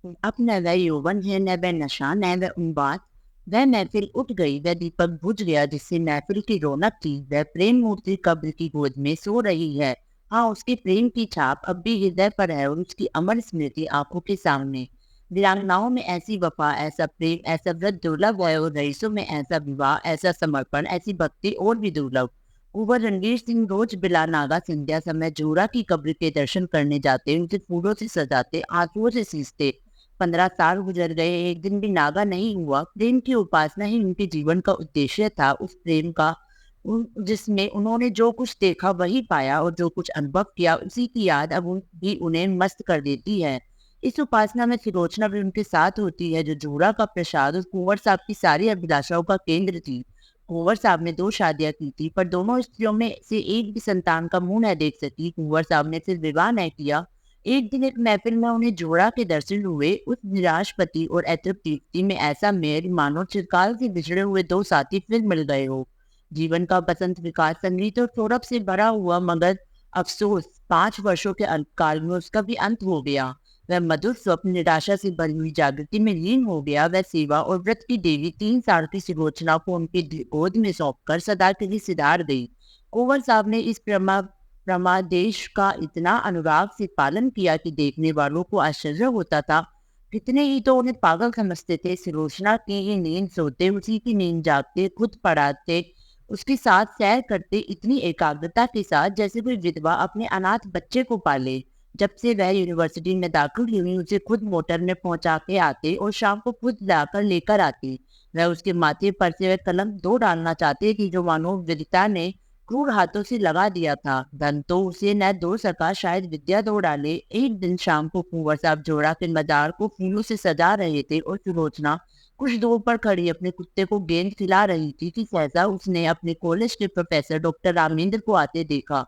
अब न वह यौवन है, न वह नशा, न वह उन्माद। वह महफिल उठ गई, वह दीपक बुझ गया जिससे महफिल की रौनक थी। वह प्रेम मूर्ति कब्र की गोद में सो रही है। हाँ, उसके प्रेम की छाप अब भी हृदय पर है और उसकी अमर स्मृति आंखों के सामने। वीरांगनाओं में ऐसी वफा, ऐसा प्रेम, ऐसा व्रत दुर्लभ है और रईसों में ऐसा विवाह, ऐसा समर्पण, ऐसी भक्ति और भी दुर्लभ। कुंवर रणवीर सिंह रोज बिला नागा संध्या समय जोरा की कब्र के दर्शन करने जाते, उनसे फूलों से सजाते, आंसुओं से सींचते। 15 साल गुजर गए, एक दिन भी नागा नहीं हुआ। प्रेम की उपासना ही उनके जीवन का उद्देश्य था। उस प्रेम का जिसमें उन्होंने जो कुछ देखा वही पाया और जो कुछ अनुभव किया उसी की याद अब भी उन्हें मस्त कर देती है। इस उपासना में सुलोचना भी उनके साथ होती है, जो जोरा का प्रसाद और कुंवर साहब की सारी अभिलाषाओं का केंद्र थी। कुंवर साहब ने 2 शादियां की थी, पर दोनों स्त्रियों में से एक भी संतान का मुंह न देख सकी। कुंवर साहब ने फिर विवाह न किया। एक दिन एक महफिल में उन्हें जोड़ा के दर्शन हुए। उस निराश पति और अतृप्ति में ऐसा मेल मानो चिरकाल से बिछड़े हुए 2 साथी फिर मिल गए हो। जीवन का बसंत विकास संगीत और सौरभ से भरा हुआ, मगर अफसोस 5 वर्षों के काल में उसका भी अंत हो गया। वह मधुर स्वप्न निराशा से भरी हुई जागृति में लीन हो गया। वह सेवा और व्रत की देवी 3 साल की सुलोचना को उनकी गोद में सौंपकर सदा के लिए सिधार गई। कुंवर साहब ने इस प्रमादेश का इतना अनुराग से पालन किया कि देखने वालों को आश्चर्य होता था। कितने ही तो उन्हें पागल समझते थे। सुलोचना की ही नींद सोते, उसी की नींद जागते, खुद पढ़ाते, उसके साथ सैर करते इतनी एकाग्रता के साथ जैसे कोई विधवा अपने अनाथ बच्चे को पाले। जब से वह यूनिवर्सिटी में दाखिल हुई, उसे खुद मोटर में पहुंचा के आते और शाम को खुद लाकर लेकर आती। वह उसके माथे पर से वह कलंक धो डालना चाहते कि जो मानो विदिता ने क्रूर हाथों से लगा दिया था। धन तो उसे न धो सका, शायद विद्या धो डाले। एक दिन शाम को कुंवर साहब जोड़ा के मजार को फूलों से सजा रहे थे और सुलोचना कुछ दूर पर खड़ी अपने कुत्ते को गेंद खिला रही थी कि सहसा उसने अपने कॉलेज के प्रोफेसर डॉक्टर रामेंद्र को आते देखा।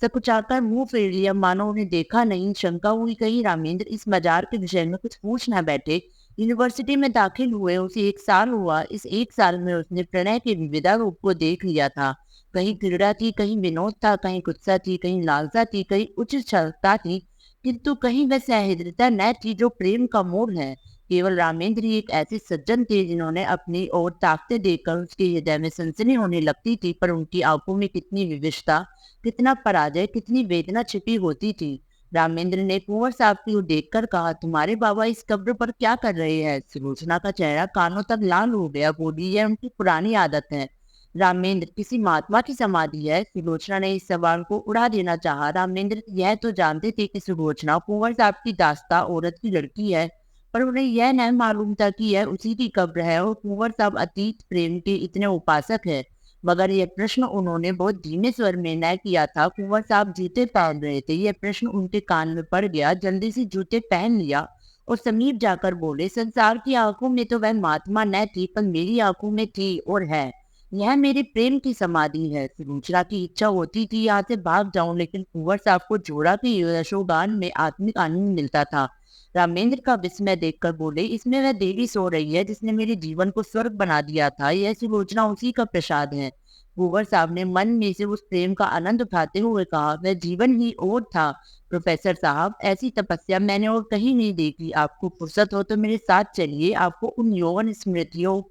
सकुचाकर मुंह फेर लिया, मानो उन्हें देखा नहीं। शंका हुई कहीं रामेंद्र इस मजार के विषय में कुछ पूछ न बैठे। यूनिवर्सिटी में दाखिल हुए उसे 1 साल हुआ। इस 1 साल में उसने प्रणय के विविधा रूप को देख लिया था। कहीं क्रीड़ा थी, कहीं विनोद था, कहीं गुस्सा थी, कहीं लालसा थी, कहीं उच्च छलता थी, किंतु कहीं वह सहृदयता न थी जो प्रेम का मोड़ है। केवल रामेंद्र ही एक ऐसे सज्जन थे जिन्होंने अपनी ओर ताकते देखकर उसके हृदय में सनसनी होने लगती थी, पर उनकी आंखों में कितनी विविधता, कितना पराजय, कितनी वेदना छिपी होती थी। रामेंद्र ने कुंवर साहब की ओर देखकर कहा, तुम्हारे बाबा इस कब्र पर क्या कर रहे हैं? सुलोचना का चेहरा कानों तक लाल हो गया। बोली, यह उनकी पुरानी आदत है। रामेंद्र, किसी महात्मा की समाधि है? सुलोचना ने इस सवाल को उड़ा देना चाहा। रामेंद्र यह तो जानते थे कि सुलोचना कुंवर साहब की दास्ता औरत की लड़की है, पर उन्हें यह नहीं मालूम था कि यह उसी की कब्र है और कुंवर साहब अतीत प्रेम के इतने उपासक है। मगर यह प्रश्न उन्होंने बहुत धीमे स्वर में न किया था। कुंवर साहब जूते पहन रहे थे। यह प्रश्न उनके कान में पड़ गया। जल्दी से जूते पहन लिया और समीप जाकर बोले, संसार की आंखों में तो वह महात्मा न थी, पर मेरी आंखों में थी और है। यह मेरे प्रेम की समाधि है। सुलोचना की इच्छा होती थी यहाँ से भाग जाऊं, लेकिन कुंवर साहब को जोड़ा के यशोगान में आत्मिक आनंद मिलता था। रामेंद्र का विस्मय देखकर बोले, इसमें वह देवी सो रही है जिसने मेरे जीवन को स्वर्ग बना दिया था। यह सुलोचना उसी का प्रसाद है। कुंवर साहब ने मन में से उस प्रेम का आनंद उठाते हुए कहा, वह जीवन ही और था। प्रोफेसर साहब, ऐसी तपस्या मैंने और कहीं नहीं देखी। आपको फुर्सत हो तो मेरे साथ चलिए, आपको उन यौवन स्मृतियों।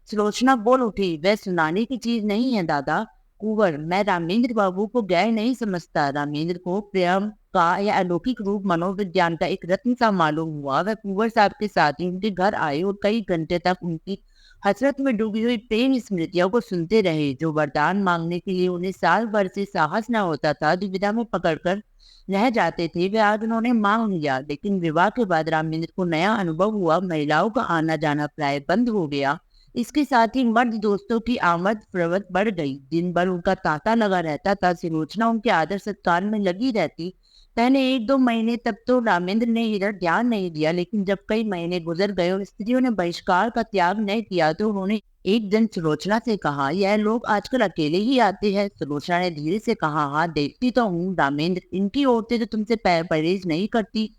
सुलोचना बोल उठी, वह सुनाने की चीज नहीं है दादा। कुंवर, मैं रामेंद्र बाबू को गैर नहीं समझता। रामेंद्र को प्रेम का यह अलौकिक रूप मनोविज्ञान का एक रत्न सा मालूम हुआ। वह कुंवर साहब के साथ ही उनके घर आए और कई घंटे तक उनकी हसरत में डूबी हुई प्रेम स्मृतियों को सुनते रहे। जो वरदान मांगने के लिए उन्हें साल भर से साहस न होता था, दुविधा में पकड़कर रह जाते थे, वे आज उन्होंने मांग लिया। लेकिन विवाह के बाद रामेंद्र को नया अनुभव हुआ। महिलाओं का आना जाना प्राय बंद हो गया। इसके साथ ही मर्द दोस्तों की आमद प्रवत बढ़ गई। दिन भर उनका तांता लगा रहता था। सुलोचना उनके आदर सत्कार में लगी रहती। पहले 1-2 महीने तक तो रामेंद्र ने इधर ध्यान नहीं दिया, लेकिन जब कई महीने गुजर गए और स्त्रियों ने बहिष्कार का त्याग नहीं किया, तो उन्होंने एक दिन सुलोचना से कहा, यह लोग आजकल अकेले ही आते हैं। सुलोचना ने धीरे से कहा, हाँ देखती तो हूँ रामेंद्र, इनकी औरतें तो तुमसे परहेज नहीं करती।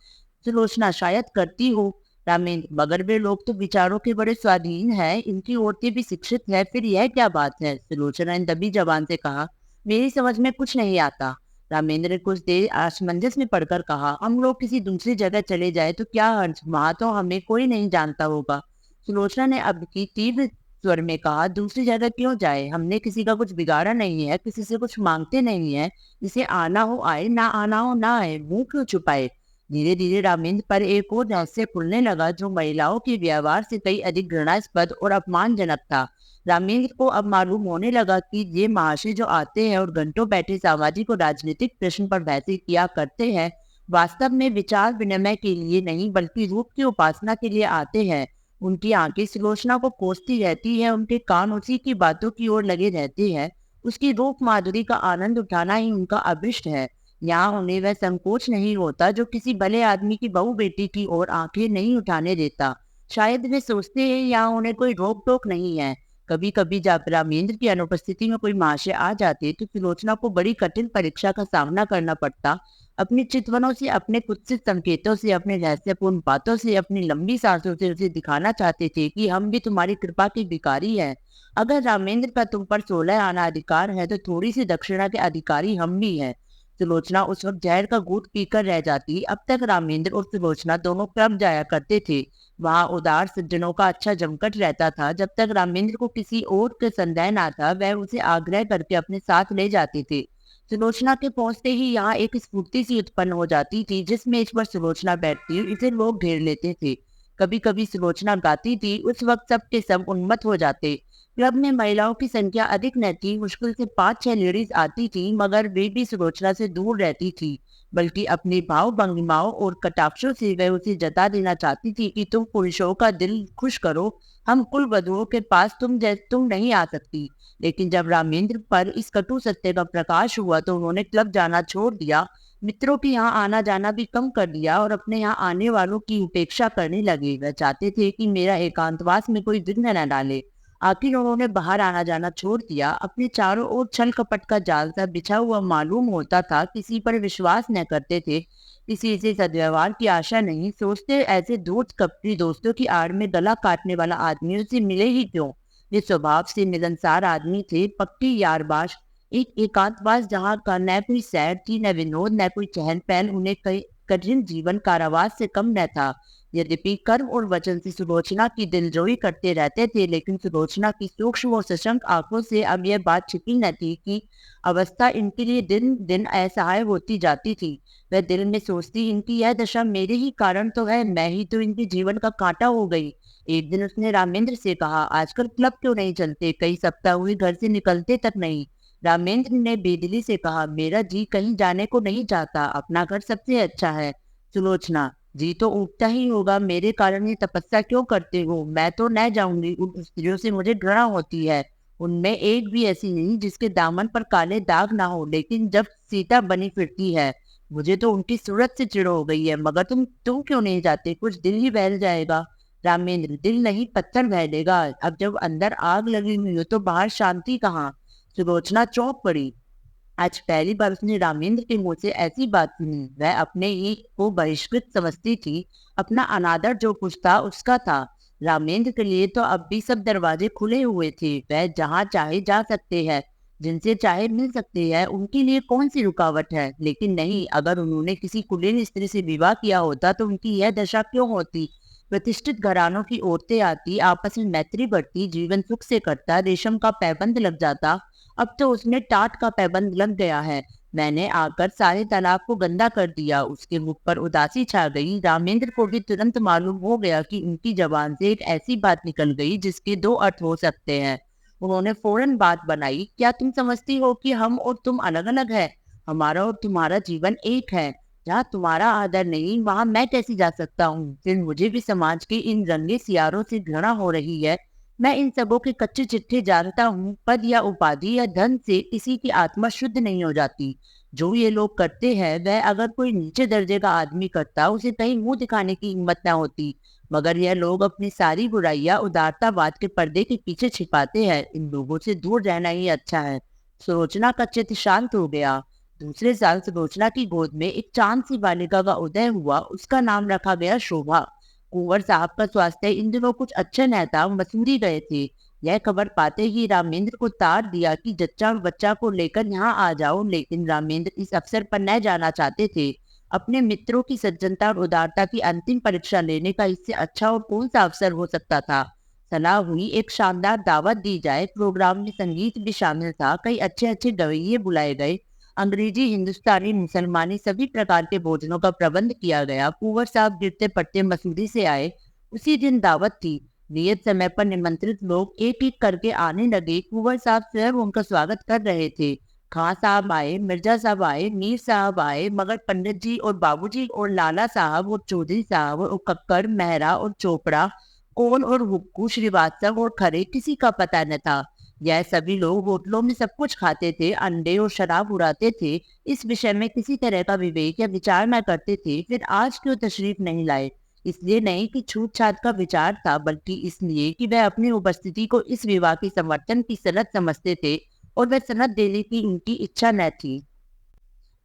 सुलोचना, शायद करती हो। रामेंद्र, मगर वे लोग तो विचारों के बड़े स्वाधीन हैं, इनकी औरतें भी शिक्षित है, फिर यह क्या बात है? सुलोचना ने दबी जबान से कहा, मेरी समझ में कुछ नहीं आता। रामेंद्र ने कुछ देर असमंजस में पड़कर कहा, हम लोग किसी दूसरी जगह चले जाए तो क्या हर्ज, वहां तो हमें कोई नहीं जानता होगा। सुलोचना ने अब की तीव्र स्वर में कहा, दूसरी जगह क्यों जाए, हमने किसी का कुछ बिगाड़ा नहीं है, किसी से कुछ मांगते नहीं है। जिसे आना हो आए, ना आना हो ना आए, मुंह क्यों छुपाए। धीरे धीरे रामेंद्र पर एक और रहस्य खुलने लगा जो महिलाओं के व्यवहार से कई अधिक घृणास्पद और अपमानजनक था। रामेंद्र को अब मालूम होने लगा कि ये महाशय जो आते हैं और घंटों बैठे सामाजिक और राजनीतिक प्रश्न पर बहसें किया करते हैं, वास्तव में विचार विनिमय के लिए नहीं बल्कि रूप की उपासना के लिए आते हैं। उनकी आंखें सुलोचना को कोसती रहती है, उनके कान उसी की बातों की ओर लगे रहते हैं। उसकी रूप माधुरी का आनंद उठाना ही उनका अभिष्ट है। यहाँ उन्हें वह संकोच नहीं होता जो किसी भले आदमी की बहू बेटी की ओर आंखें नहीं उठाने देता। शायद वे सोचते हैं यहाँ उन्हें कोई रोक टोक नहीं है। कभी कभी जब रामेंद्र की अनुपस्थिति में कोई महाशय आ जाते तो सुलोचना को बड़ी कठिन परीक्षा का सामना करना पड़ता। अपनी चितवनों से, अपने कुत्सित संकेतों से, अपने रहस्यपूर्ण बातों से, अपनी लंबी सांसों से उसे दिखाना चाहते थे कि हम भी तुम्हारी कृपा के भिखारी हैं। अगर रामेंद्र का तुम पर 16 आना अधिकार है तो थोड़ी सी दक्षिणा के अधिकारी हम भी हैं। सुलोचना उस वक्त जहर का घूंट पीकर रह जाती। अब तक रामेंद्र और सुलोचना दोनों क्लब जाया करते थे। वहां उदार सज्जनों का अच्छा जमघट रहता था। जब तक रामेंद्र को किसी और के संदेह ना था, वह उसे आग्रह करके अपने साथ ले जाते थे। सुलोचना के पहुंचते ही यहाँ एक स्फूर्ति सी उत्पन्न हो जाती थी। जिस मेज पर सुलोचना बैठती इसे लोग घेर लेते थे। कभी कभी सुलोचना गाती थी, उस वक्त सब के सब उन्मत्त हो जाते। क्लब में महिलाओं की संख्या अधिक न थी, मुश्किल से 5-6 लेडीज आती थी, मगर वे भी सुलोचना से दूर रहती थी। बल्कि अपनी भाव भंगिमाओं और कटाक्षों से वह उसे जता देना चाहती थी कि तुम पुरुषों का दिल खुश करो, हम कुल वधुओं के पास तुम नहीं आ सकती। लेकिन जब रामेंद्र पर इस कटु सत्य का प्रकाश हुआ तो उन्होंने क्लब जाना छोड़ दिया, मित्रों के यहाँ आना जाना भी कम कर दिया और अपने यहाँ आने वालों की उपेक्षा करने लगे। वह चाहते थे कि मेरा एकांतवास में कोई विघ्न न डाले। आखिर उन्होंने बाहर आना जाना छोड़ दिया। अपने चारों ओर छल कपट का जाल सा बिछा हुआ मालूम होता था। किसी पर विश्वास न करते थे, किसी से सद्व्यवहार की आशा नहीं। सोचते ऐसे धूर्त कपटी दोस्तों की आड़ में गला काटने वाला आदमी से मिले ही क्यों। वे स्वभाव से मिलनसार आदमी थे, पक्की यारबाश। एक एकांतवास जहाँ का न कोई सैर थी, न विनोद, न कोई चहल पहल, उन्हें कई कठिन जीवन कारावास से कम न था। यद्यपि कर्म और वचन से सुलोचना की दिलजोई करते रहते थे, लेकिन सुलोचना की सूक्ष्म और सशंक आंखों से अब यह बात छिपी न थी कि अवस्था इनके लिए दिन दिन असहाय होती जाती थी। वह दिल में सोचती, इनकी यह दशा मेरे ही कारण तो है, मैं ही तो इनके जीवन का कांटा हो गई। एक दिन उसने रामेंद्र से कहा, आजकल क्लब क्यों नहीं चलते, कई सप्ताह हुए घर से निकलते तक नहीं। रामेंद्र ने बेदिली से कहा, मेरा जी कहीं जाने को नहीं चाहता, अपना घर सबसे अच्छा है। सुलोचना, जी तो उठता ही होगा, मेरे कारण ये तपस्या क्यों करते हो, मैं तो न जाऊंगी, उन स्त्रियों से मुझे घृणा होती है। उनमें एक भी ऐसी नहीं जिसके दामन पर काले दाग ना हो, लेकिन जब सीता बनी फिरती है, मुझे तो उनकी सूरत से चिढ़ हो गई है। मगर तुम क्यों नहीं जाते, कुछ दिल ही बहल जाएगा। रामेंद्र, दिल नहीं पत्थर बहलेगा। अब जब अंदर आग लगी हुई हो तो बाहर शांति कहाँ। सुलोचना चौंक पड़ी। आज पहली बार उसने रामेंद्र के मुंह से ऐसी बात सुनी। वह अपने ही को बहिष्कृत समझती थी। अपना अनादर जो कुछ था उसका था। रामेंद्र के लिए तो अब भी सब दरवाजे खुले हुए थे। वह जहाँ चाहे जा सकते हैं, जिनसे चाहे मिल सकते हैं, उनके लिए कौन सी रुकावट है। लेकिन नहीं, अगर उन्होंने किसी कुलीन स्त्री से विवाह किया होता तो उनकी यह दशा क्यों होती। प्रतिष्ठित घरानों की औरतें आती, आपस में मैत्री बढ़ती, जीवन सुख से कटता, रेशम का पैबंद लग जाता। अब तो उसमें टाट का पैबंद लग गया है। मैंने आकर सारे तालाब को गंदा कर दिया। उसके मुख पर उदासी छा गई। रामेंद्र को भी तुरंत मालूम हो गया कि उनकी जबान से एक ऐसी बात निकल गई जिसके दो अर्थ हो सकते हैं। उन्होंने फौरन बात बनाई, क्या तुम समझती हो कि हम और तुम अलग अलग है। हमारा और तुम्हारा जीवन एक है। जहाँ तुम्हारा आदर नहीं, वहां मैं कैसे जा सकता हूँ। फिर मुझे भी समाज के इन रंगे सियारों से घृणा हो रही है। मैं इन सबों के कच्चे चिट्ठे जानता हूँ। पद या उपाधि या धन से किसी की आत्मा शुद्ध नहीं हो जाती। जो ये लोग करते हैं, वह अगर कोई नीचे दर्जे का आदमी करता, उसे कहीं मुंह दिखाने की हिम्मत न होती। मगर यह लोग अपनी सारी बुराइयां उदारतावाद के पर्दे के पीछे छिपाते हैं। इन लोगों से दूर रहना ही अच्छा है। सुलोचना का चित्त शांत हो गया। दूसरे साल सुलोचना की गोद में एक चांद सी बालिका का उदय हुआ। उसका नाम रखा गया शोभा। कुंवर साहब का स्वास्थ्य इन दिनों कुछ अच्छा न था, मसूरी गए थे। यह खबर पाते ही रामेंद्र को तार दिया कि जच्चा और बच्चा को लेकर यहाँ आ जाओ, लेकिन रामेंद्र इस अवसर पर न जाना चाहते थे। अपने मित्रों की सज्जनता और उदारता की अंतिम परीक्षा लेने का इससे अच्छा और कौन सा अवसर हो सकता था। सलाह हुई एक शानदार दावत दी जाए। प्रोग्राम में संगीत भी शामिल था, कई अच्छे अच्छे गवैये बुलाए गए। अंग्रेजी, हिंदुस्तानी, मुसलमानी सभी प्रकार के भोजनों का प्रबंध किया गया। कुंवर साहब गिरते पड़ते मसूरी से आए। उसी दिन दावत थी। नियत समय पर निमंत्रित लोग एक एक करके आने लगे। कुंवर साहब स्वयं उनका स्वागत कर रहे थे। खां साहब आए, मिर्जा साहब आए, मीर साहब आए, मगर पंडित जी और बाबूजी और लाला साहब और चौधरी साहब और कक्कड़, मेहरा और चोपड़ा, कोल और हुक्कू, श्रीवास्तव और खरे किसी का पता न था। यह सभी लोग होटलों में सब कुछ खाते थे, अंडे और शराब उड़ाते थे। इस विषय में किसी तरह का विवेक या विचार न करते थे। फिर आज क्यों तशरीफ नहीं लाए? इसलिए नहीं कि छूत छात का विचार था, बल्कि इसलिए कि वह अपनी उपस्थिति को इस विवाह के समर्थन की सनद समझते थे और वह सनद देने की उनकी इच्छा न थी।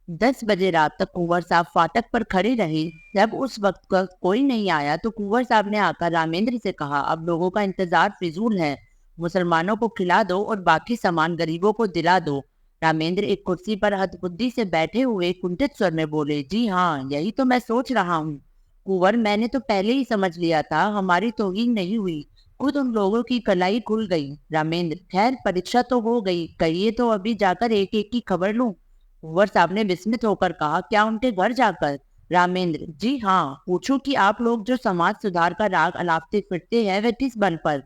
10 बजे रात तक कुंवर साहब फाटक पर खड़े रहे। जब उस वक्त का कोई नहीं आया तो कुंवर साहब ने आकर रामेंद्र से कहा, अब लोगों का इंतजार फिजूल है। मुसलमानों को खिला दो और बाकी सामान गरीबों को दिला दो। रामेंद्र एक कुर्सी पर हथबुद्धि से बैठे हुए कुंठित स्वर में बोले, जी हाँ, यही तो मैं सोच रहा हूँ। कुंवर, मैंने तो पहले ही समझ लिया था, हमारी तौहीन नहीं हुई, खुद उन लोगों की कलाई खुल गई। रामेंद्र, खैर परीक्षा तो हो गई, कहिए तो अभी जाकर एक एक की खबर लूं। कुंवर साहब ने विस्मित होकर कहा, क्या उनके घर जाकर? रामेंद्र, जी हाँ, पूछो कि आप लोग जो समाज सुधार का राग अलापते फिरते हैं वह किस बल पर?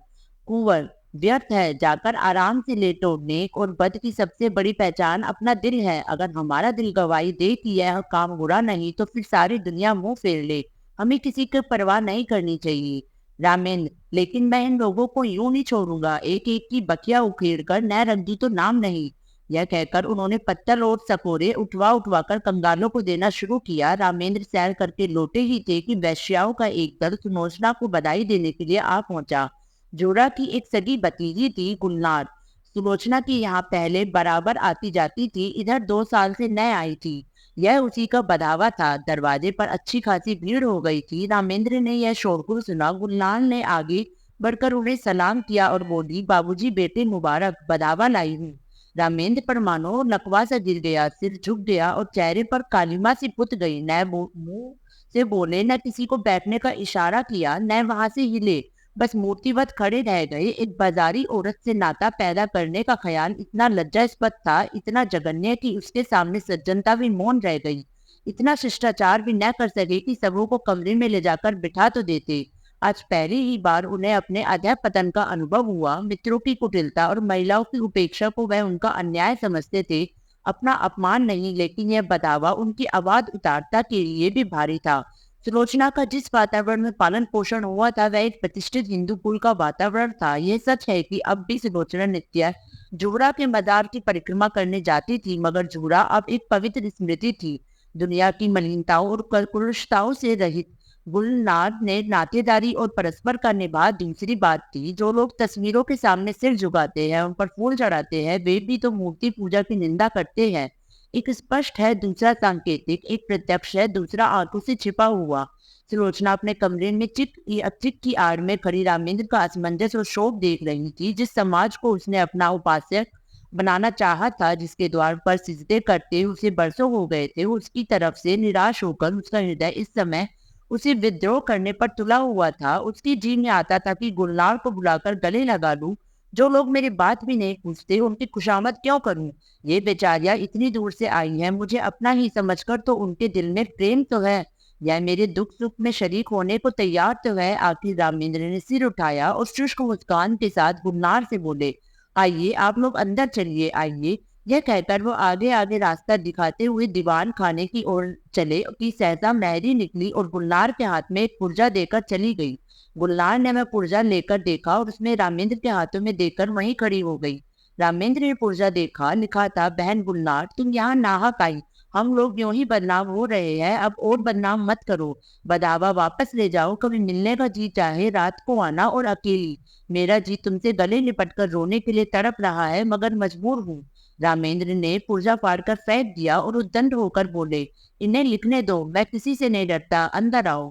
कुंवर, व्यर्थ है, जाकर आराम से लेटो। नेक और बद की सबसे बड़ी पहचान अपना दिल है। अगर हमारा दिल गवाही दे कि यह काम बुरा नहीं तो फिर सारी दुनिया मुंह फेर ले। हमें किसी की परवाह नहीं करनी चाहिए। रामेंद्र, लेकिन मैं इन लोगों को यूं नहीं छोड़ूंगा, एक एक की बकिया उखेड़ कर न रख दी तो नाम नहीं। यह कहकर उन्होंने पत्तल और सकोरे उठवा उठवा कर कंगालों को देना शुरू किया। रामेंद्र सैर करके लौटे ही थे कि वैश्याओं का एक दल सुलोचना को बधाई देने के लिए आ पहुंचा। जोड़ा की एक सगी भतीजी थी, गुलनार। सुलोचना की यहाँ पहले बराबर आती जाती थी, इधर 2 साल से न आई थी। यह उसी का बधावा था। दरवाजे पर अच्छी खासी भीड़ हो गई थी। रामेंद्र ने यह शोरगुल सुना। गुलनार ने आगे बढ़कर उन्हें सलाम किया और बोली, बाबूजी, बेटे मुबारक, बधावा लाई हूँ। रामेंद्र पर मानो नकवा सा गिर गया, सिर झुक गया और चेहरे पर कालिमा सी पुत गई। न मुंह से बोले, न किसी को बैठने का इशारा किया, न वहां से हिले, बस मूर्तिवत खड़े रह गए। एक बाजारी औरत से नाता पैदा करने का ख्याल इतना लज्जास्पद था, इतना जघन्य कि उसके सामने सज्जनता भी मौन रह गई। इतना शिष्टाचार भी न कर सके कि सबों को कमरे में ले जाकर बिठा तो देते। आज पहली ही बार उन्हें अपने अधःपतन का अनुभव हुआ। मित्रों की कुटिलता और महिलाओं की उपेक्षा को वह उनका अन्याय समझते थे, अपना अपमान नहीं, लेकिन यह बधावा उनकी आवाज उतारता के लिए भी भारी था। सुलोचना का जिस वातावरण में पालन पोषण हुआ था वह एक प्रतिष्ठित हिंदू कुल का वातावरण था। यह सच है कि अब भी सुलोचना नित्य जूड़ा के मदार की परिक्रमा करने जाती थी, मगर जूड़ा अब एक पवित्र स्मृति थी, दुनिया की मलिनताओं और कलुषताओं से रहित। गुलनार ने नातेदारी और परस्पर का निभा दूसरी बात थी। जो लोग तस्वीरों के सामने सिर झुकाते हैं, उन पर फूल चढ़ाते हैं, वे भी तो मूर्ति पूजा की निंदा करते हैं। एक स्पष्ट है, दूसरा सांकेतिक, एक प्रत्यक्ष है, दूसरा आंखों से छिपा हुआ। सुलोचना अपने कमरे में चिक की आड़ में खड़ी रामेंद्र का असमंजस और शोक देख रही थी। जिस समाज को उसने अपना उपासक बनाना चाहा था, जिसके द्वार पर सिजदे करते उसे बरसों हो गए थे, उसकी तरफ से निराश होकर उसका हृदय इस समय उसे विद्रोह करने पर तुला हुआ था। उसकी जी में आता था कि गुलनार को बुलाकर गले लगा लूं। जो लोग मेरी बात भी नहीं पूछते, उनकी खुशामद क्यों करूं? ये बेचारियां इतनी दूर से आई हैं, मुझे अपना ही समझकर तो उनके दिल में प्रेम तो है, या मेरे दुख सुख में शरीक होने को तैयार तो है। आखिर रामेंद्र ने सिर उठाया और शुष्क मुस्कान के साथ गुलनार से बोले, आइए, आप लोग अंदर चलिए, आइए। यह कहकर वो आगे आगे रास्ता दिखाते हुए दीवान खाने की ओर चले कि सहसा मेहरी निकली और गुलनार के हाथ में एक पुर्जा देकर चली गई। गुलनार ने वह पुर्जा लेकर देखा और उसमें रामेंद्र के हाथों में देकर वहीं खड़ी हो गई। रामेंद्र ने पुर्जा देखा, लिखा था, बहन गुलनार, तुम यहाँ नाहक आई, हम लोग यूं ही बदनाम हो रहे हैं, अब और बदनाम मत करो। बदावा वापस ले जाओ, कभी मिलने का जी चाहे रात को आना और अकेली। मेरा जी तुमसे गले लिपट कर रोने के लिए तड़प रहा है, मगर मजबूर हूँ। रामेंद्र ने पुर्जा फाड़कर फेंक दिया और उद्दंड होकर बोले, इन्हें लिखने दो, मैं किसी से नहीं डरता, अंदर आओ।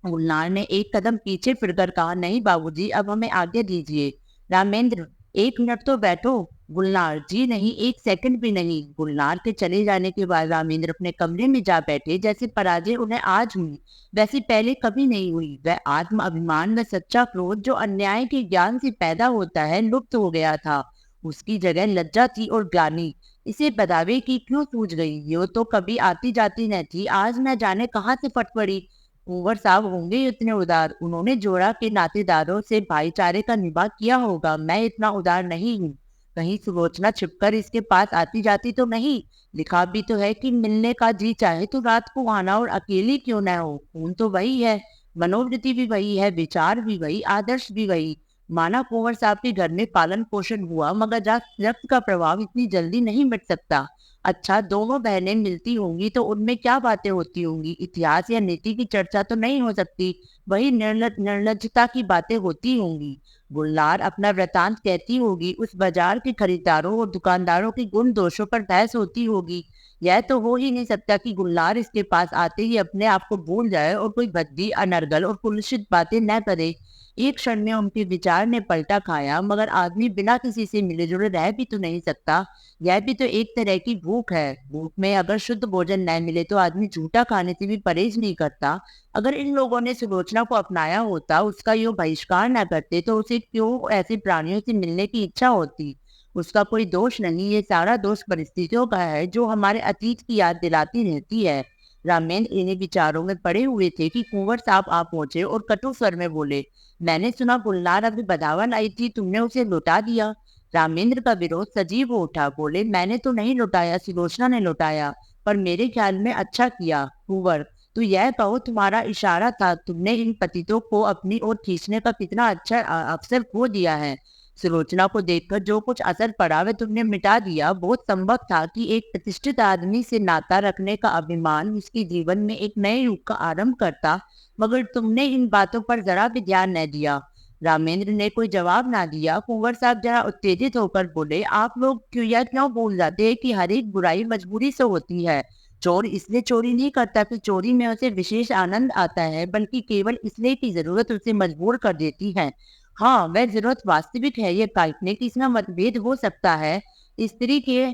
गुलनार ने एक कदम पीछे फिरकर कहा, नहीं बाबूजी, अब हमें आज्ञा दीजिए। रामेंद्र, 1 मिनट तो बैठो। गुलनार, जी नहीं, 1 सेकंड भी नहीं। गुलनार के चले जाने के बाद रामेंद्र अपने कमरे में जा बैठे, जैसे पराजय उन्हें आज हुई वैसी पहले कभी नहीं हुई। वह आत्म अभिमान व सच्चा क्रोध जो अन्याय के ज्ञान से पैदा होता है लुप्त हो गया था। उसकी जगह लज्जा थी और ग्लानि। इसे बदावे की क्यों सूझ गई? यो तो कभी आती जाती न थी, आज न जाने कहाँ से फट पड़ी। कुंवर साहब होंगे इतने उदार, उन्होंने जोड़ा के नातेदारों से भाईचारे का निभा किया होगा। मैं इतना उदार नहीं हूँ। कहीं सुलोचना छिपकर इसके पास आती जाती तो नहीं? लिखा भी तो है कि मिलने का जी चाहे तो रात को आना, और अकेली क्यों न हो। खून तो वही है, मनोवृत्ति भी वही है, विचार भी वही, आदर्श भी वही। माना कुंवर साहब के घर में पालन पोषण हुआ, मगर रक्त का प्रभाव इतनी जल्दी नहीं मिट सकता। अच्छा, दोनों बहनें मिलती होंगी तो उनमें क्या बातें होती होंगी? इतिहास या नीति की चर्चा तो नहीं हो सकती, वही निर्लज्जता की बातें होती होंगी। गुलनार अपना वृतांत कहती होगी, उस बाजार के खरीदारों और दुकानदारों के गुण दोषों पर बहस होती होगी। यह तो हो ही नहीं सकता कि गुलनार इसके पास आते ही अपने आप को भूल जाए और कोई भद्दी, अनर्गल और कुलुषित बातें न करे। एक क्षण में उनके विचार ने पलटा खाया, मगर आदमी बिना किसी से मिले जुले रह भी तो नहीं सकता। यह भी तो एक तरह की भूख है। भूख में अगर शुद्ध भोजन न मिले तो आदमी झूठा खाने से भी परहेज नहीं करता। अगर इन लोगों ने सुलोचना को अपनाया होता, उसका यो बहिष्कार न करते, तो उसे क्यों ऐसे प्राणियों से मिलने की इच्छा होती? उसका कोई दोष नहीं, ये सारा दोष परिस्थितियों का है जो हमारे अतीत की याद दिलाती रहती है। रामेंद्र इन्हीं विचारों में पड़े हुए थे कि कुंवर साहब आ पहुंचे और कटु स्वर में बोले, मैंने सुना गुलनार अभी बदावन आई थी, तुमने उसे लौटा दिया। रामेंद्र का विरोध सजीव हो उठा। बोले, मैंने तो नहीं लौटाया, सुलोचना ने लौटाया, पर मेरे ख्याल में अच्छा किया। कुंवर, तो यह कहो तुम्हारा इशारा था, तुमने इन पतितों को अपनी ओर खींचने का कितना अच्छा अवसर खो दिया है। सुलोचना को देखकर जो कुछ असर पड़ा वह तुमने मिटा दिया। बहुत संभव था कि एक प्रतिष्ठित आदमी से नाता रखने का अभिमान उसके जीवन में एक नए युग का आरंभ करता, मगर तुमने इन बातों पर जरा भी ध्यान न दिया। रामेंद्र ने कोई जवाब ना दिया। कुंवर साहब जरा उत्तेजित होकर बोले, आप लोग क्यों भूल जाते हैं कि हर एक बुराई मजबूरी से होती है। चोर इसलिए चोरी नहीं करता कि चोरी में उसे विशेष आनंद आता है, बल्कि केवल इसलिए कि जरूरत उसे मजबूर कर देती है। हाँ, वह जरूरत वास्तविक है, ये काल्पनिक, इसमें मतभेद हो सकता है। स्त्री के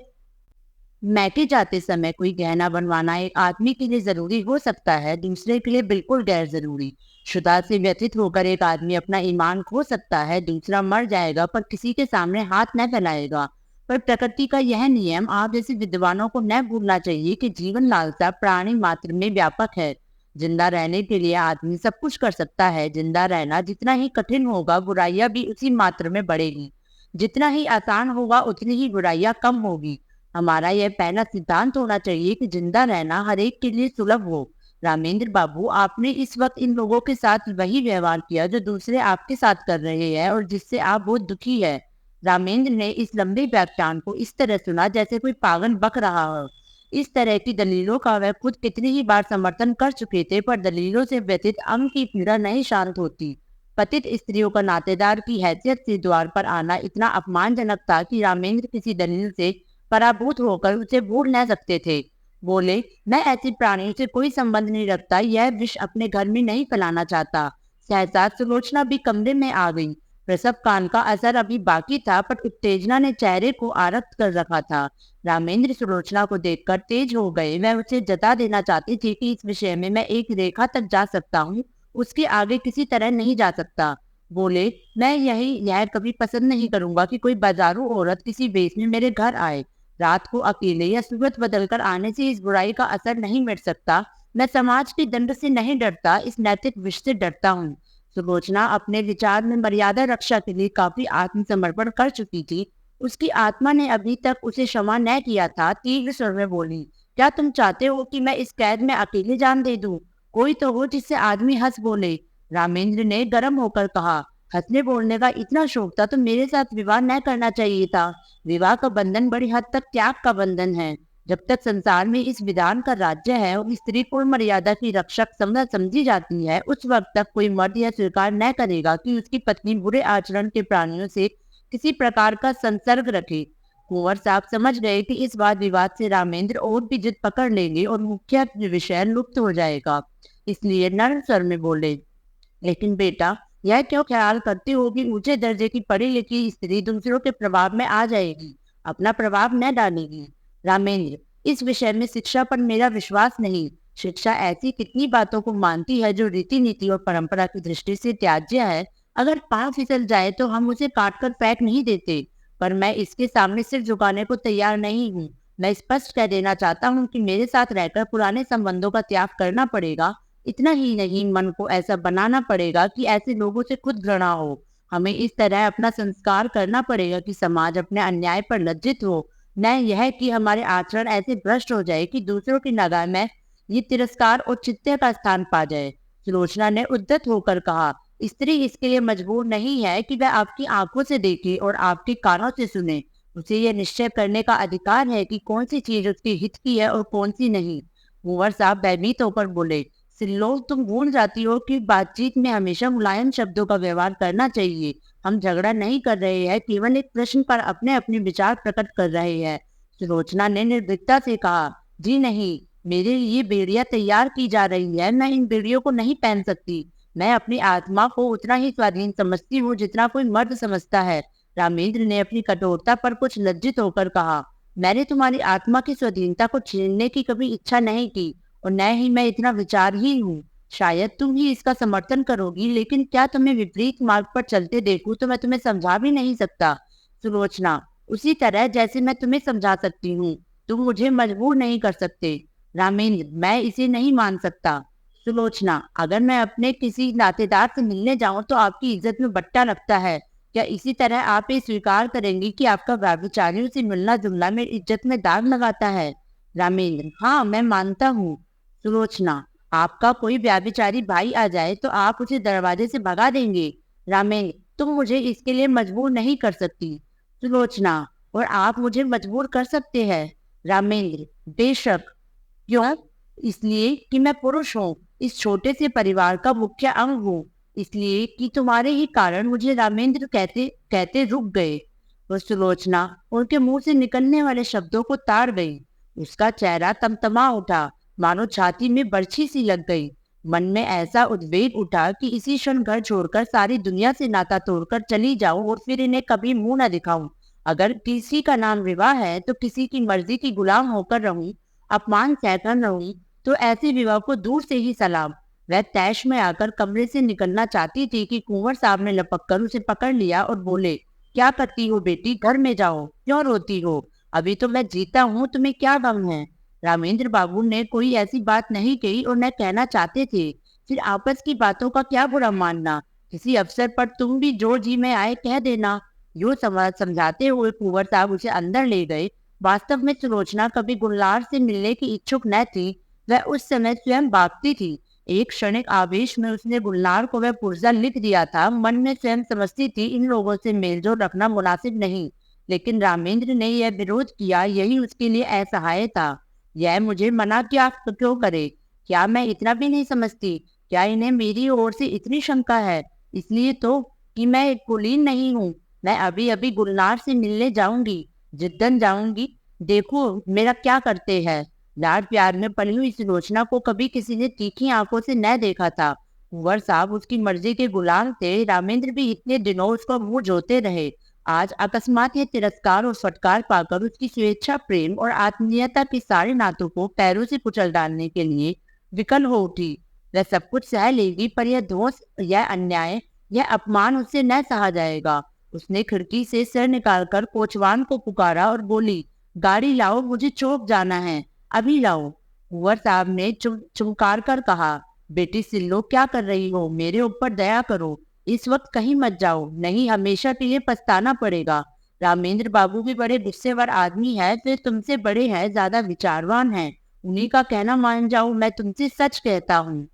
मैके जाते समय कोई गहना बनवाना एक आदमी के लिए जरूरी हो सकता है, दूसरे के लिए बिल्कुल गैर जरूरी। शुदा से व्यथित होकर एक आदमी अपना ईमान खो सकता है, दूसरा मर जाएगा पर किसी के सामने हाथ न फैलाएगा। पर प्रकृति का यह नियम आप जैसे विद्वानों को न भूलना चाहिए कि जीवन लालसा प्राणी मात्र में व्यापक है। जिंदा रहने के लिए आदमी सब कुछ कर सकता है। जिंदा रहना जितना ही कठिन होगा, बुराइयां भी उसी मात्र में बढ़ेगी। जितना ही आसान होगा, उतनी ही बुराइयां कम होगी। हमारा यह पहला सिद्धांत होना चाहिए कि जिंदा रहना हर एक के लिए सुलभ हो। रामेंद्र बाबू, आपने इस वक्त इन लोगों के साथ वही व्यवहार किया जो दूसरे आपके साथ कर रहे हैं और जिससे आप बहुत दुखी है। रामेंद्र ने इस लंबे व्याख्यान को इस तरह सुना जैसे कोई पागल बक रहा हो। इस तरह की दलीलों का वह खुद कितनी ही बार समर्थन कर चुके थे, पर दलीलों से व्यतीत अंग की पीड़ा नहीं शांत होती। पतित स्त्रियों का नातेदार की हैसियत से द्वार पर आना इतना अपमानजनक था कि रामेंद्र किसी दलील से पराभूत होकर उसे भूल न सकते थे। बोले, मैं ऐसे प्राणियों से कोई संबंध नहीं रखता, यह विष अपने घर में नहीं फैलाना चाहता। सहसा सुलोचना भी कमरे में आ गई। प्रसव कान का असर अभी बाकी था, पर उत्तेजना ने चेहरे को आरक्त कर रखा था। रामेंद्र सुलोचना को देखकर तेज हो गए। वह उसे जता देना चाहती थी कि इस विषय में मैं एक रेखा तक जा सकता हूँ, उसके आगे किसी तरह नहीं जा सकता। बोले, मैं यह कभी पसंद नहीं करूंगा कि कोई बाजारू औरत किसी वेश में मेरे घर आए। रात को अकेले या सूरत बदलकर आने से इस बुराई का असर नहीं मिट सकता। मैं समाज के दंड से नहीं डरता, इस नैतिक विष से डरता हूँ। सुलोचना अपने विचार में मर्यादा रक्षा के लिए काफी आत्मसमर्पण कर चुकी थी। उसकी आत्मा ने अभी तक उसे क्षमा न किया था। तीव्र स्वर में बोली, क्या तुम चाहते हो कि मैं इस कैद में अकेले जान दे दूं? कोई तो हो जिससे आदमी हंस बोले। रामेंद्र ने गर्म होकर कहा, हंसने बोलने का इतना शौक था तो मेरे साथ विवाह न करना चाहिए था। विवाह का बंधन बड़ी हद तक त्याग का बंधन है। जब तक संसार में इस विधान का राज्य है और स्त्री को मर्यादा की रक्षक समझी जाती है, उस वक्त तक कोई मर्द यह स्वीकार न करेगा कि उसकी पत्नी बुरे आचरण के प्राणियों से किसी प्रकार का संसर्ग रखे। कुंवर साहब समझ गए कि इस वाद विवाद से रामेंद्र और भी जिद पकड़ लेंगे और मुख्य विषय लुप्त हो जाएगा। इसलिए नर्म स्वर में बोले, लेकिन बेटा, यह क्यों ख्याल करती हो कि ऊंचे दर्जे की पढ़ी लिखी स्त्री दूसरों के प्रभाव में आ जाएगी, अपना प्रभाव न डालेगी? रामेंद्र, इस विषय में शिक्षा पर मेरा विश्वास नहीं। शिक्षा ऐसी कितनी बातों को मानती है जो रीति नीति और परंपरा की दृष्टि से त्याज्य है। अगर पाँव फिसल जाए तो हम उसे काट कर फेंक नहीं देते, पर मैं इसके सामने सिर झुकाने को तैयार नहीं हूँ। मैं स्पष्ट कह देना चाहता हूँ कि मेरे साथ रहकर पुराने संबंधों का त्याग करना पड़ेगा। इतना ही नहीं, मन को ऐसा बनाना पड़ेगा कि ऐसे लोगों से खुद घृणा हो। हमें इस तरह अपना संस्कार करना पड़ेगा कि समाज अपने अन्याय पर लज्जित हो, न यह कि हमारे आचरण ऐसे भ्रष्ट हो जाए कि दूसरों की निगाह में ये तिरस्कार और चित्ते का स्थान पा जाए। सुलोचना ने उद्यत होकर कहा, स्त्री इसके लिए मजबूर नहीं है कि वह आपकी आंखों से देखे और आपके कानों से सुने। उसे यह निश्चय करने का अधिकार है कि कौन सी चीज उसके हित की है और कौन सी नहीं। कुंवर साहब भयभीत होकर बोले, सिल्लो, तुम भूल जाती हो कि बातचीत में हमेशा मुलायम शब्दों का व्यवहार करना चाहिए। हम झगड़ा नहीं कर रहे हैं, केवल एक प्रश्न पर अपने अपने विचार प्रकट कर रहे हैं। सुलोचना ने निर्भीकता से कहा, जी नहीं, मेरे लिए बेड़ियां तैयार की जा रही है, मैं इन बेड़ियों को नहीं पहन सकती। मैं अपनी आत्मा को उतना ही स्वाधीन समझती हूँ जितना कोई मर्द समझता है। रामेंद्र ने अपनी कठोरता पर कुछ लज्जित होकर कहा, मैंने तुम्हारी आत्मा की स्वाधीनता को छीनने की कभी इच्छा नहीं की, और न ही मैं इतना विचारहीन हूँ। शायद तुम ही इसका समर्थन करोगी, लेकिन क्या तुम्हें विपरीत मार्ग पर चलते देखूं तो मैं तुम्हें समझा भी नहीं सकता। सुलोचना, उसी तरह जैसे मैं तुम्हें समझा सकती हूँ, तुम मुझे मजबूर नहीं कर सकते। रामेंद्र, मैं इसे नहीं मान सकता। सुलोचना, अगर मैं अपने किसी नातेदार से मिलने जाऊं तो आपकी इज्जत में बट्टा लगता है। क्या इसी तरह आप ये स्वीकार करेंगी कि आपका व्यभिचारियों से मिलना जुलना मेरी इज्जत में दाग लगाता है? रामेंद्र, हाँ, मैं मानता हूँ। सुलोचना, आपका कोई व्यभिचारी भाई आ जाए तो आप उसे दरवाजे से भगा देंगे? रामेंद्र, तुम मुझे इसके लिए मजबूर नहीं कर सकती। सुलोचना, और आप मुझे मजबूर कर सकते हैं? रामेंद्र, बेशक। क्यों? इसलिए कि मैं पुरुष हूँ, इस छोटे से परिवार का मुख्य अंग हूँ। इसलिए कि तुम्हारे ही कारण मुझे रामेंद्र कहते कहते रुक गए। वह सुलोचना उनके मुंह से निकलने वाले शब्दों को ताड़ गई। उसका चेहरा तमतमा उठा, मानो छाती में बर्छी सी लग गई। मन में ऐसा उद्वेग उठा कि इसी क्षण घर छोड़कर सारी दुनिया से नाता तोड़कर चली जाऊं और फिर इन्हें कभी मुंह न दिखाऊं। अगर किसी का नाम विवाह है तो किसी की मर्जी की गुलाम होकर रहूं, अपमान सहकर रहूं, तो ऐसे विवाह को दूर से ही सलाम। वह तैश में आकर कमरे से निकलना चाहती थी कि कुंवर साहब ने लपक कर उसे पकड़ लिया और बोले, क्या करती हो बेटी, घर में जाओ, क्यों रोती हो? अभी तो मैं जीता हूँ, तुम्हें क्या गम है? रामेंद्र बाबू ने कोई ऐसी बात नहीं कही और न कहना चाहते थे। फिर आपस की बातों का क्या बुरा मानना, किसी अवसर पर तुम भी जो जी में आए कह देना। यूं समझाते हुए कुंवर साहब उसे अंदर ले गए। वास्तव में सुलोचना कभी गुलजार से मिलने की इच्छुक न थी। वह उस समय स्वयं भागती थी। एक क्षणिक आवेश में उसने गुलजार को वह पुर्जा लिख दिया था। मन में स्वयं समझती थी इन लोगों से मेलजोल रखना मुनासिब नहीं, लेकिन रामेंद्र ने यह विरोध किया, यही उसके लिए असहाय था। यह मुझे मना क्या क्यों करे? क्या मैं इतना भी नहीं समझती? क्या इन्हें मेरी ओर से इतनी शंका है? इसलिए तो कि मैं एक कुलीन नहीं हूँ। मैं अभी अभी गुलजार से मिलने जाऊंगी, जिद्दन जाऊंगी। देखो मेरा क्या करते हैं। लाड प्यार में पली हुई सुलोचना को कभी किसी ने तीखी आंखों से न देखा था। कुंवर साहब उसकी मर्जी के गुलाम थे। रामेंद्र भी इतने दिनों उसका मुंह जोते रहे। आज अकस्मात ये तिरस्कार और फटकार पाकर उसकी स्वेच्छा, प्रेम और आत्मीयता के सारे नातों को पैरों से कुचल डालने के लिए विकल हो उठी। वह सब कुछ सह लेगी, पर यह दोष, यह अन्याय, यह अपमान उससे न सहा जाएगा। उसने खिड़की से सिर निकालकर कोचवान को पुकारा और बोली, गाड़ी लाओ, मुझे चौक जाना है, अभी लाओ। कुंवर साहब ने चुमकार कर कहा, बेटी सिल्लो, क्या कर रही हो? मेरे ऊपर दया करो, इस वक्त कहीं मत जाओ, नहीं हमेशा के लिए पछताना पड़ेगा। रामेंद्र बाबू भी बड़े गुस्सेवर आदमी है, फिर तुमसे बड़े हैं, ज्यादा विचारवान हैं। उन्हीं का कहना मान जाओ, मैं तुमसे सच कहता हूँ।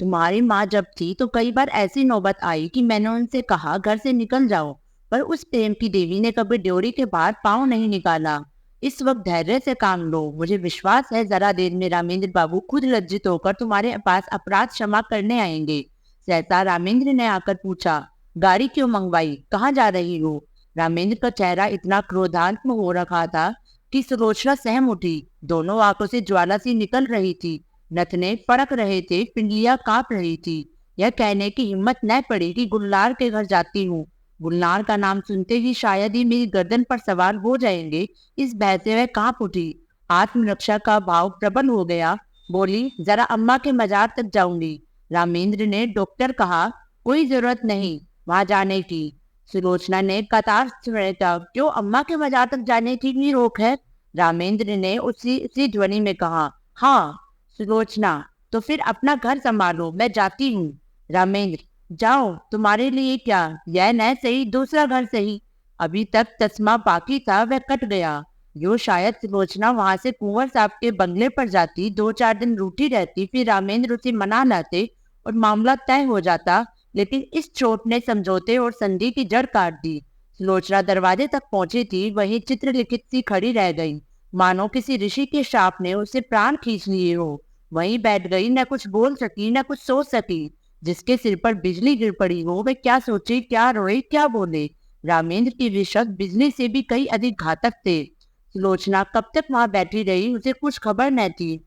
तुम्हारी माँ जब थी तो कई बार ऐसी नौबत आई कि मैंने उनसे कहा घर से निकल जाओ, पर उस प्रेम की देवी ने कभी ड्योरी के बाहर पाँव नहीं निकाला। इस वक्त धैर्य से काम लो, मुझे विश्वास है जरा देर में रामेंद्र बाबू खुद लज्जित होकर तुम्हारे पास अपराध क्षमा करने आएंगे। सहसा रामेंद्र ने आकर पूछा, गाड़ी क्यों मंगवाई, कहाँ जा रही हो? रामेंद्र का चेहरा इतना क्रोधात्मक हो रखा था कि सुलोचना सहम उठी। दोनों आंखों से ज्वाला सी निकल रही थी, नथने फड़क रहे थे, पिंडलियां कांप रही थी। यह कहने की हिम्मत न पड़ी कि गुलनार के घर जाती हूँ। गुलनार का नाम सुनते ही शायद ही मेरी गर्दन पर सवार हो जाएंगे, इस भय से वह कांप उठी। आत्मरक्षा का भाव प्रबल हो गया। बोली, जरा अम्मा के मजार तक जाऊंगी। रामेंद्र ने, डॉक्टर कहा, कोई जरूरत नहीं वहां जाने की। सुलोचना ने कतार छेड़ा, क्यों अम्मा के मजार तक जाने की भी रोक है? रामेंद्र ने उसी ध्वनि में कहा, हाँ। सुलोचना, तो फिर अपना घर संभालो, मैं जाती हूँ। रामेंद्र, जाओ, तुम्हारे लिए क्या, यह न सही दूसरा घर सही। अभी तक तस्मा बाकी था, वह कट गया। यो शायद सुलोचना वहां से कुंवर साहब के बंगले पर जाती, 2-4 दिन रूठी रहती, फिर रामेंद्र उसे मना लाते और मामला तय हो जाता। लेकिन इस चोट ने समझौते और संधि की जड़ काट दी। सुलोचना दरवाजे तक पहुंची थी, वही चित्रलिखित सी खड़ी रह गई, मानो किसी ऋषि के शाप ने उसे प्राण खींच लिए हो। वहीं बैठ गई, न कुछ बोल सकी न कुछ सोच सकी। जिसके सिर पर बिजली गिर पड़ी हो, वह क्या सोचे, क्या रोए, क्या बोले। रामेंद्र के वे शब्द बिजली से भी कई अधिक घातक थे। सुलोचना कब तक वहां बैठी रही, उसे कुछ खबर न थी।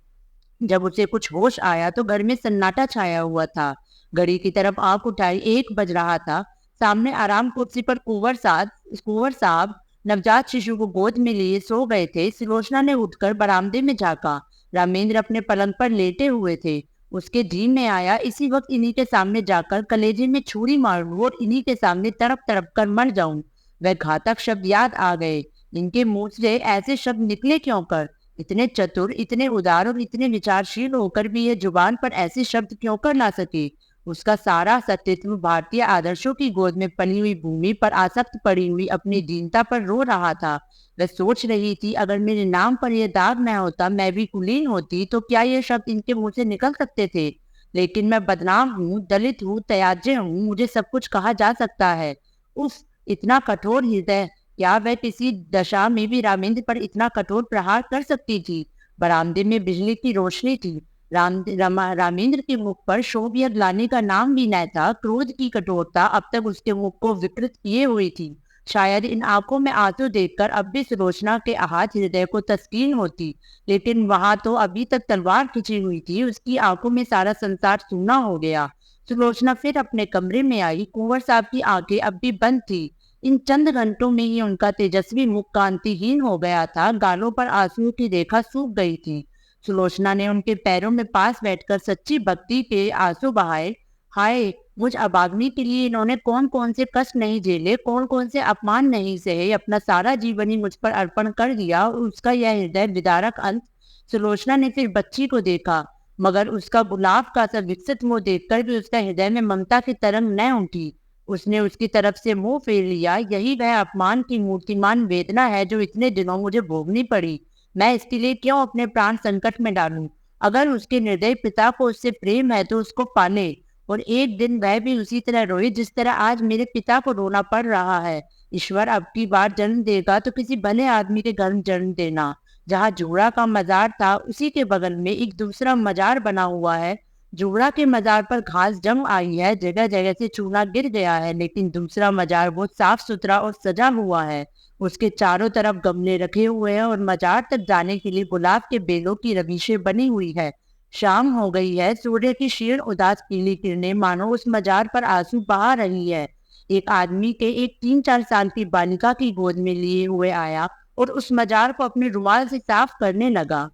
जब उसे कुछ होश आया तो घर में सन्नाटा छाया हुआ था। घड़ी की तरफ आंख उठाई, 1 बज रहा था। सामने आराम कुर्सी पर कुंवर साहब नवजात शिशु को गोद में लिए सो गए थे। सुलोचना ने उठकर बरामदे में झांका। रामेंद्र अपने पलंग पर लेटे हुए थे। उसके धीन में आया, इसी वक्त इन्हीं के सामने जाकर कलेजे में छुरी मारूं और इन्हीं के सामने तड़प तड़प कर मर जाऊं। वह घातक शब्द याद आ गए। इनके मुंह से ऐसे शब्द निकले क्यों कर? इतने चतुर, इतने उदार और इतने विचारशील होकर भी ये जुबान पर ऐसे शब्द क्यों कर ला सके? उसका सारा अस्तित्व भारतीय आदर्शों की गोद में पली हुई भूमि पर आसक्त पड़ी हुई अपनी दीनता पर रो रहा था। वह सोच रही थी, अगर मेरे नाम पर यह दाग न होता, मैं भी कुलीन होती, तो क्या ये शब्द इनके मुंह से निकल सकते थे? लेकिन मैं बदनाम हूँ, दलित हूँ, त्याज्य हूँ, मुझे सब कुछ कहा जा सकता है। उफ, इतना कठोर हृदय! क्या वह किसी दशा में भी रामेंद्र पर इतना कठोर प्रहार कर सकती थी? बरामदे में बिजली की रोशनी थी। रामेंद्र के मुख पर शोभ या ग्लानि का नाम भी न था। क्रोध की कठोरता अब तक उसके मुख को विकृत किए हुई थी। शायद इन आंखों में आंसू देखकर अब भी सुलोचना के आहत हृदय को तस्कीन होती, लेकिन वहां तो अभी तक तलवार खिंची हुई थी। उसकी आंखों में सारा संसार सूना हो गया। सुलोचना फिर अपने कमरे में आई। कुंवर साहब की आंखें अब भी बंद थी। इन चंद घंटों में ही उनका तेजस्वी मुख कांतिहीन हो गया था। गालों पर आंसुओं की रेखा सूख गई थी। सुलोचना ने उनके पैरों में पास बैठकर सच्ची भक्ति के आंसू बहाए। हाय, मुझ अभागिनी के लिए इन्होंने कौन कौन से कष्ट नहीं झेले, कौन कौन से अपमान नहीं सहे, अपना सारा जीवन ही मुझ पर अर्पण कर दिया, और उसका यह हृदय विदारक अंत। सुलोचना ने फिर बच्ची को देखा, मगर उसका गुलाब का सा विकसित मुंह देखकर भी उसका हृदय में ममता की तरंग न उठी। उसने उसकी तरफ से मुंह फेर लिया। यही वह अपमान की मूर्तिमान वेदना है जो इतने दिनों मुझे भोगनी पड़ी। मैं इसके लिए क्यों अपने प्राण संकट में डालूं? अगर उसके निर्दयी पिता को उससे प्रेम है तो उसको पाले, और एक दिन वह भी उसी तरह रोए जिस तरह आज मेरे पिता को रोना पड़ रहा है। ईश्वर अब की बार जन्म देगा तो किसी भले आदमी के घर जन्म देना। जहाँ जूड़ा का मजार था, उसी के बगल में एक दूसरा मजार बना हुआ है। जूड़ा के मजार पर घास जम आई है, जगह जगह से चूना गिर गया है, लेकिन दूसरा मजार बहुत साफ सुथरा और सजा हुआ है। उसके चारों तरफ गमले रखे हुए हैं और मजार तक जाने के लिए गुलाब के बेलों की रवीशें बनी हुई है। शाम हो गई है। सूर्य की क्षीण उदास पीली किरणें मानो उस मजार पर आंसू बहा रही है। एक आदमी के एक 3-4 साल की बालिका की गोद में लिए हुए आया और उस मजार को अपने रुमाल से साफ करने लगा।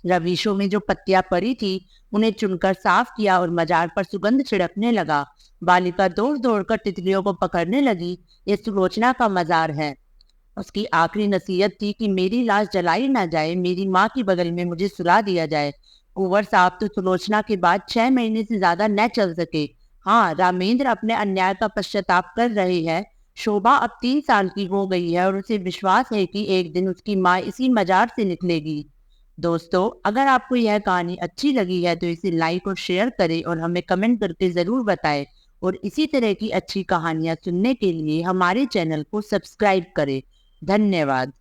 रवीशों में जो पत्तियां पड़ी थी उन्हें चुनकर साफ किया और मजार पर सुगंध छिड़कने लगा। बालिका दौड़ दौड़कर तितलियों को पकड़ने लगी। ये सुलोचना का मजार है। उसकी आखिरी नसीहत थी कि मेरी लाश जलाई ना जाए, मेरी माँ की बगल में मुझे सुला दिया जाए। कुंवर साहब तो सुलोचना के बाद 6 महीने से ज्यादा न चल सके। हाँ, रामेंद्र अपने अन्याय का पश्चाताप कर रहे हैं। शोभा अब 3 साल की हो गई है और उसे विश्वास है कि एक दिन उसकी माँ इसी मजार से निकलेगी। दोस्तों, अगर आपको यह कहानी अच्छी लगी है तो इसे लाइक और शेयर करें और हमें कमेंट करके जरूर बताएं। और इसी तरह की अच्छी कहानियां सुनने के लिए हमारे चैनल को सब्सक्राइब करें। धन्यवाद।